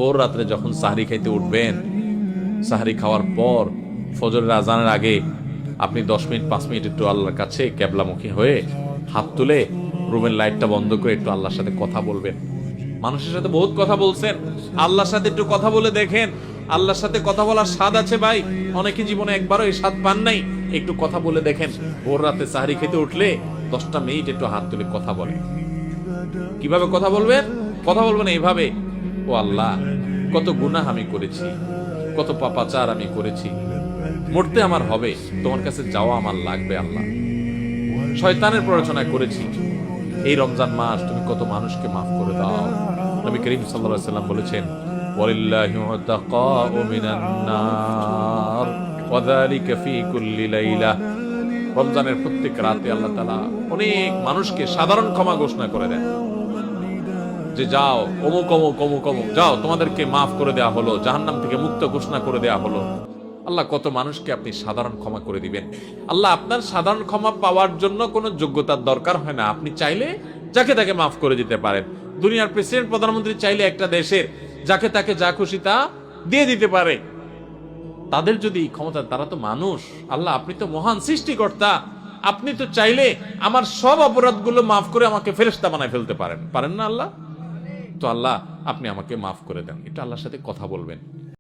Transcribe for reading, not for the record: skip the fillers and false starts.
ভোর রাত্রে যখন সাহরি খাইতে উঠবেন, সাহরি খাওয়ার পর ফজরের আজানের আগে আপনি 10 মিনিট 5 মিনিট একটু আল্লাহর কাছে ক্যাবলামুখী হয়ে হাত তুলে রুমের লাইটটা বন্ধ করে একটু আল্লাহর সাথে কথা বলবেন। মানুষের সাথে বহুত কথা বলছেন, আল্লাহর সাথে একটু কথা বলে দেখেন। আল্লাহর সাথে কথা বলার স্বাদ আছে ভাই, অনেকে জীবনে একবারও এই স্বাদ পান নাই। একটু কথা বলে দেখেন। ভোর রাতে সাহরি খেতে উঠলে 10টা মিনিট একটু হাত তুলে কথা বলেন। কিভাবে কথা বলবেন? কথা বলবেন এইভাবে, ও আল্লাহ, কত গুনাহ আমি করেছি, কত পাপাচার আমি করেছি, মরতে আমার হবে, তোমার কাছে যাওয়া আমার লাগবে আল্লাহ। শয়তানের প্ররোচনা করেছি, এই রমজান মাস তুমি কত মানুষকে মাফ করে দাও। নবী করিম সাল্লাল্লাহু আলাইহি ওয়াসাল্লাম বলেছেন, ওয়ালিল্লাহি উতাকাউ মিনান নার ওয়া যালিকা ফি কুল্লি লাইলা। রমজানের প্রত্যেক রাতে আল্লাহ তাআলা অনেক মানুষকে সাধারণ ক্ষমা ঘোষণা করে দেন, যে যাও অমুক অমুক অমুক অমুক, যাও তোমাদেরকে মাফ করে দেওয়া হলো, জাহান্নাম থেকে মুক্ত ঘোষণা করে দেওয়া হলো। আল্লাহ কত মানুষকে আপনি সাধারণ ক্ষমা করে দিবেন। আল্লাহ আপনার সাধারণ ক্ষমা পাওয়ার জন্য কোনো যোগ্যতার দরকার হয় না, আপনি চাইলে যাকে তাকে মাফ করে দিতে পারেন। দুনিয়ার প্রেসিডেন্ট প্রধানমন্ত্রী চাইলে একটা দেশের যাকে তাকে যা খুশি তা দিয়ে দিতে পারে। তাদের যদি ক্ষমতা, তারা তো মানুষ। আল্লাহ আপনি তো মহান সৃষ্টিকর্তা, আপনি তো চাইলে আমার সব অপরাধগুলো মাফ করে আমাকে ফেরেশতা বানায় ফেলতে পারেন, পারেন না আল্লাহ? তো আল্লাহ আপনি আমাকে মাফ করে দেন, এটা আল্লাহর সাথে কথা বলবেন।